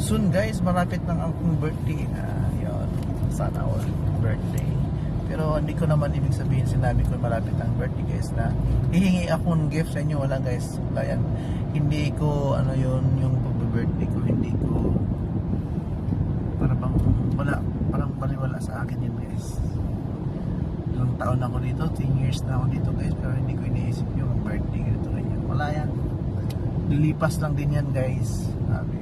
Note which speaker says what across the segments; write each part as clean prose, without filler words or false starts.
Speaker 1: soon guys, malapit ng akong birthday. Yun, sana all birthday. Pero hindi ko naman ibig sabihin, sinabi ko malapit ng birthday guys na hihingi ako ng gift sa inyo. Wala guys, wala yan. Hindi ko ano yun, yung pag-birthday ko, hindi ko para bang wala, parang baliwala sa akin yun guys. Ilang taon na ako dito, 10 years na ako dito guys, pero hindi ko iniisip yung birthday ganito ganyan. Wala yan, lilipas lang din yan guys, sabi.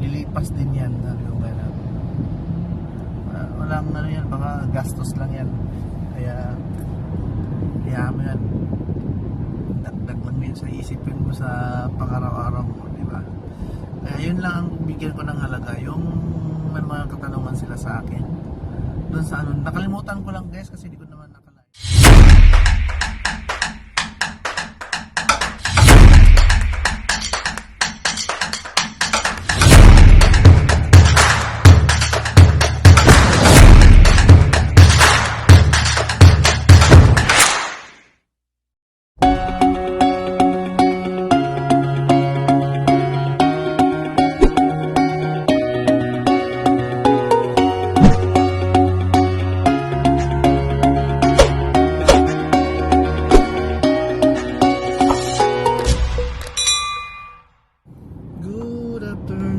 Speaker 1: Lilipas din yan, sabi ko ba na walang ano yan, baka gastos lang yan, kaya mo yan, dagdag lang din sa isipin mo sa pang-araw-araw mo, di ba? Kaya yun lang ang bigyan ko ng halaga, yung may mga katanungan sila sa akin doon sa ano, nakalimutan ko lang guys kasi di ko naman nakalay.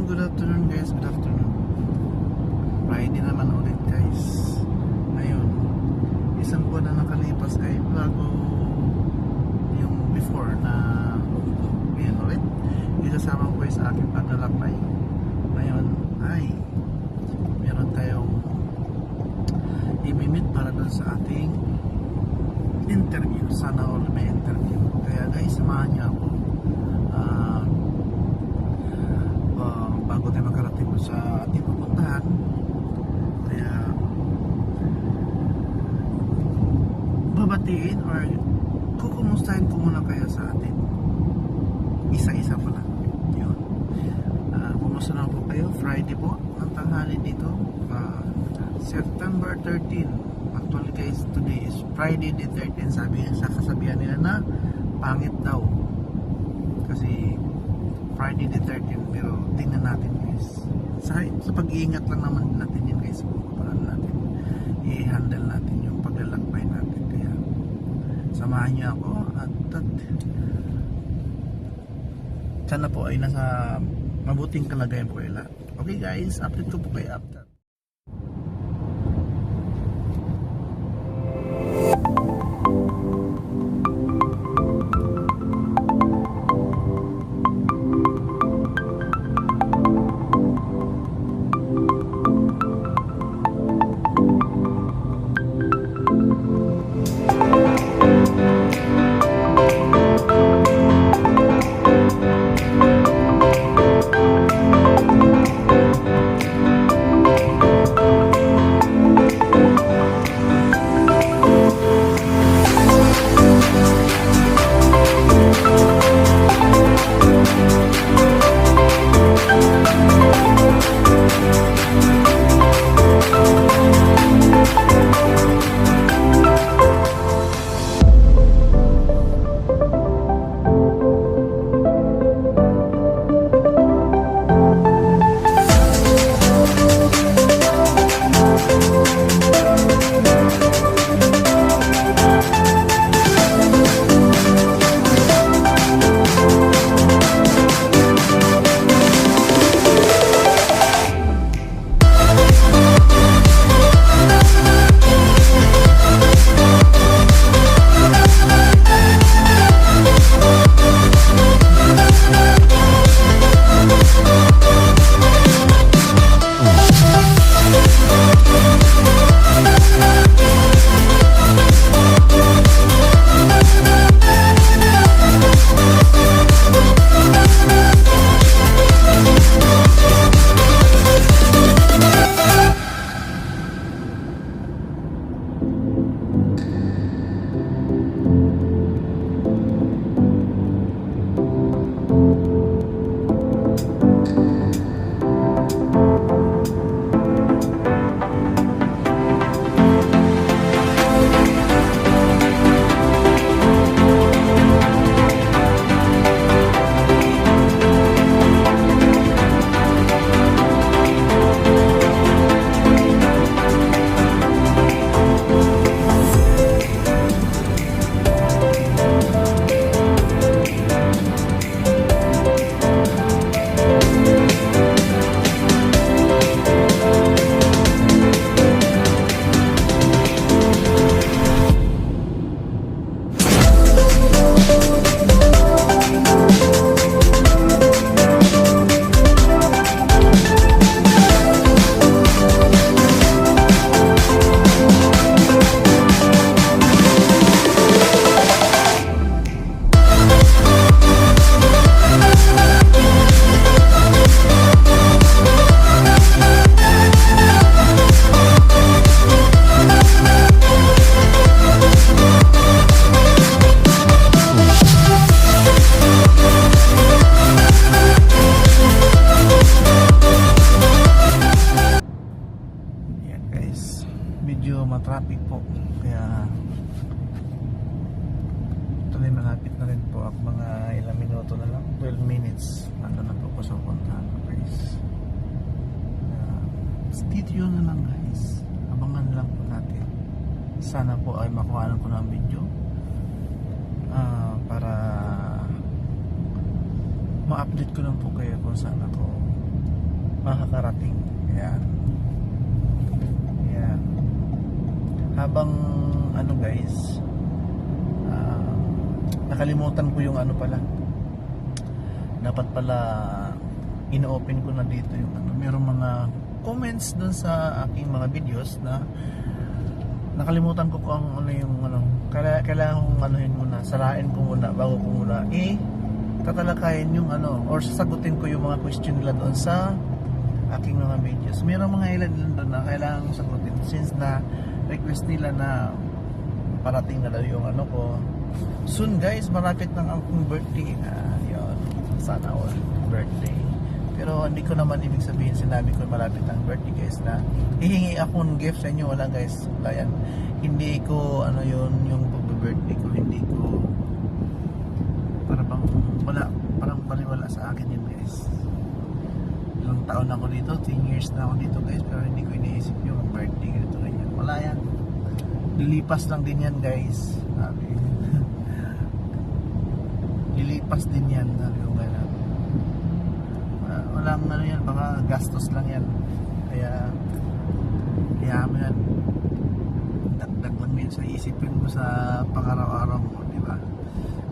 Speaker 1: Good afternoon guys, good afternoon. Friday naman ulit guys. Ngayon, isang buwan na nakalipas ay bago yung before na ngayon ulit. Isasama ko sa aking paglalakbay. Ngayon ay meron tayong imimit para doon sa ating interview. Sana all may interview. Kaya guys, samahan niyo ako. Bago tayo makarating sa ating pupuntahan, kaya babatiin or kukumustahin ko muna kaya sa atin isa-isa pala yun. Kumusta na po kayo? Friday po ang tanghali dito, September 13. Actually guys, today is Friday the 13th. Kasabihan nila na pangit daw kasi Friday the 13th, pero tingnan natin guys, sa pag-iingat lang naman natin yun guys, paano natin i-handle natin yung paglalakbay natin. Kaya samahan niyo ako at sana po ay nasa mabuting kalagayan po kayo lahat. Okay guys, update ko po kayo after. minutes ano na po ko sa puntahan ko guys. Video na lang guys, abangan lang po natin. Sana po ay makuha ko ng video para ma-update ko lang po kayo kung saan ako makakarating. Ayan. Ayan. Habang ano guys, nakalimutan ko yung ano pala, dapat pala ino-open ko na dito yung ano, merong mga comments dun sa aking mga videos na nakalimutan ko kung ano yung ano, kailangan kong anuhin muna, sarain ko muna bago ko muna tatalakayin yung ano, or sasagutin ko yung mga question nila doon sa aking mga videos. Merong mga ilan doon na kailangan kong sagutin since na request nila na parating na daw yung ano ko. Soon guys, malapit ng akong birthday. Yun, sana all birthday. Pero hindi ko naman ibig sabihin, sinabi ko malapit ng birthday guys na hihingi ako ng gift sa inyo. Wala guys, wala yan. Hindi ko ano yun, yung birthday ko, hindi ko parang baliwala sa akin yun guys. Ilang taon ako dito, 10 years na ako dito guys, pero hindi ko iniisip yung birthday ganito ganyan. Wala yan, lilipas lang din yan guys, sabi. Lilipas din yan, sabi ko gano'n. Walang ano yan, baka gastos lang yan, kaya mo yan, dagdag lang yan sa isipin mo sa pang-araw-araw mo, di ba?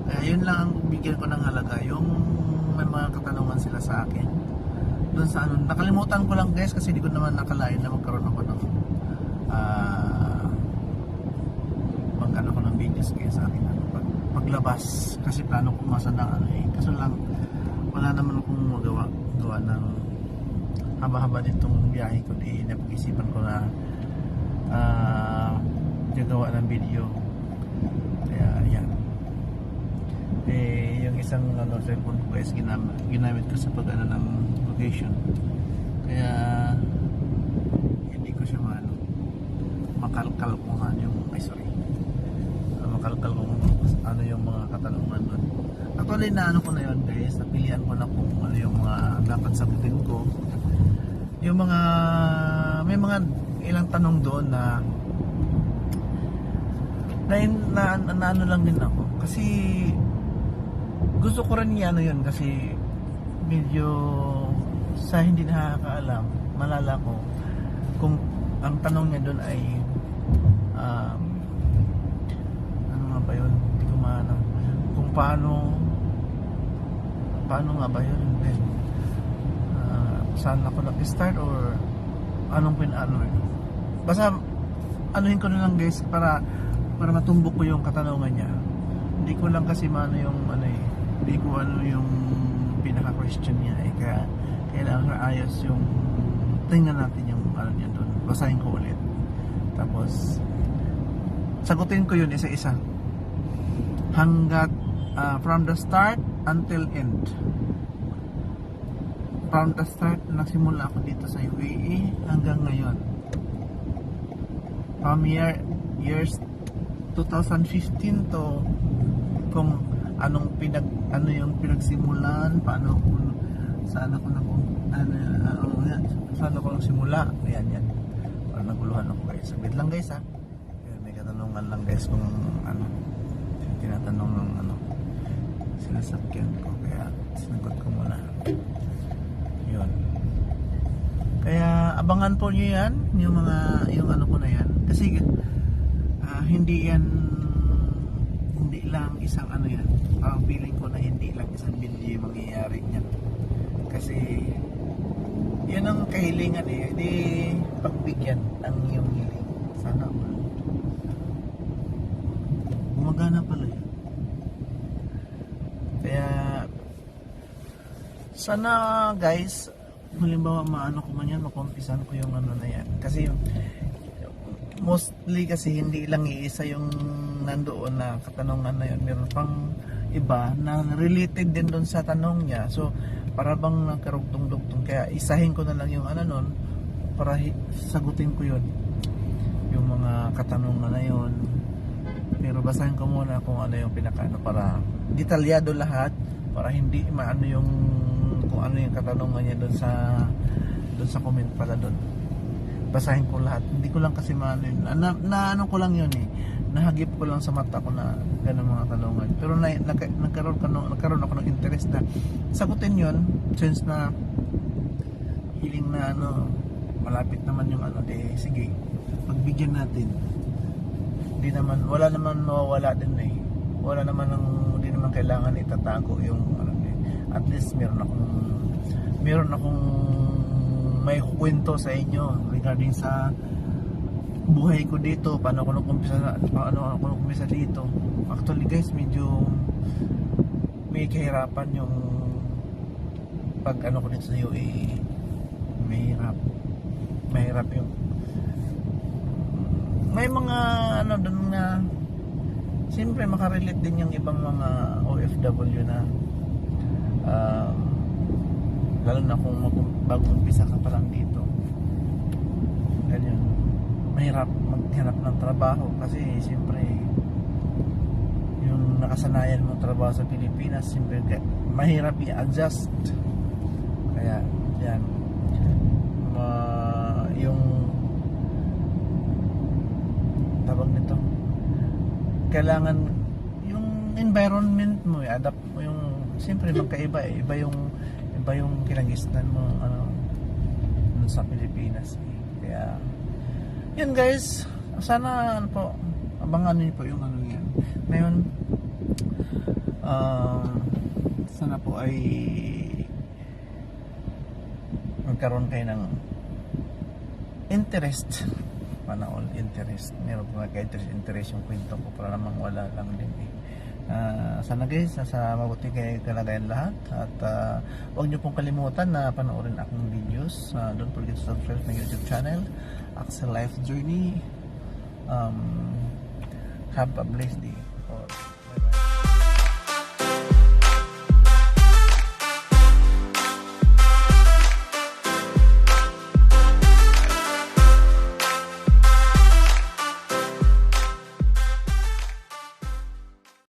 Speaker 1: Kaya yun lang ang bigyan ko ng halaga, yung may mga katanungan sila sa akin doon sa ano, nakalimutan ko lang guys kasi di ko naman nakalain na magkaroon ako ng mag-ano ko ng videos kaya sa akin ano, paglabas kasi plano ko masa ng ano kaso lang wala naman akong gawa ng haba-haba ditong biyahe ko, di napag-isipan ko na gagawa ng video. Kaya yan, yung isang ano, cellphone ko guys ginamit ko sa pag ano ng location, kaya hindi ko siya makalkal kung ano yung makalkal kung ano yung mga katanungan doon. Actually na ano ko na yun guys, napilian ko na kung ano yung mga dapat sagutin ko, yung mga may mga ilang tanong doon na ano lang din ako kasi gusto ko rin ano yun kasi medyo sa hindi nakakaalam malala ko kung ang tanong niya doon ay ano nga ba yun, hindi ko maano kung paano nga ba yun then saan ako nag-start or anong basta anuhin ko na lang guys para matumbok ko yung katanungan niya. Hindi ko lang kasi maano yung hindi ko ano yung pinaka-question niya kaya kailangan ayos yung tingnan natin yung ano niya doon. Basahin ko ulit. Tapos sagutin ko yun isa-isa. Hanggat from the start until end. From the start nagsimula ako dito sa UAE hanggang ngayon. From years 2015 to kung ano yung pinagsimulan, paano saan ako nagsimula. Yan. Parang naguluhan ako guys. Sabit lang guys ha. May katanungan lang guys kung ano tinatanong ng sinasakyan ko kaya sinagot ko muna. Yun. Kaya abangan po niyo yan, yung ano ko na yan. Kasi hindi lang isang ano yan. Parang feeling ko na hindi lang isang video yung mangyayari niyan. Kasi yun ang kahilingan di pagbigyan ang iyong hiling. Sana gumagana pala yun. Kaya sana guys, halimbawa maano ko man yan, makumpisan ko yung ano na yan. Kasi mostly kasi hindi lang iisa yung nandoon na katanungan na yun, meron pang iba na related din doon sa tanong niya, so para bang nagkarugtong-dugtong, kaya isahin ko na lang yung ano nun para sagutin ko yun yung mga katanungan na yun, pero basahin ko muna kung ano yung pinakaano para detalyado lahat para hindi maano yung kung ano yung katanungan niya doon sa comment pala doon. Basahin ko lahat. Hindi ko lang kasi maano yun. Ano ko lang yun eh. Nahagip ko lang sa mata ko na ganun mga tanungan. Pero nagkaroon ako ng interest na sagutin yun since na hiling na malapit naman yung sige, pagbigyan natin. Wala naman mawawala din eh. Hindi naman kailangan itatago yung at least meron akong may kwento sa inyo regarding sa buhay ko dito, paano ako nag-umpisa dito. Actually guys, medyo may kahirapan yung pag ko dito sa UAE. Mahirap yung may mga doon na siyempre makarelate din yung ibang mga OFW na lalo na kung bagong umpisa ka pa lang dito, ganyan, mahirap maghanap ng trabaho kasi siyempre yung nakasanayan mong trabaho sa Pilipinas siyempre mahirap i-adjust. Kaya yan yung tawag nito, kailangan yung environment mo i-adapt mo yung siyempre magkaiba eh. Iba yung kinagisnan mo sa Pilipinas eh. Kaya yun guys, sana po abangan niyo po yung yan ngayon. Sana po ay magkaroon kayo ng interest, panahon interest, meron po interest yung kwento ko para namang wala lang din eh. Sana guys, nasa mabuti kayo kalagayan lahat at huwag nyo pong kalimutan na panoorin akong videos. Don't forget to subscribe to my YouTube channel, Axel Life Journey. Have a blessed day. Bye bye.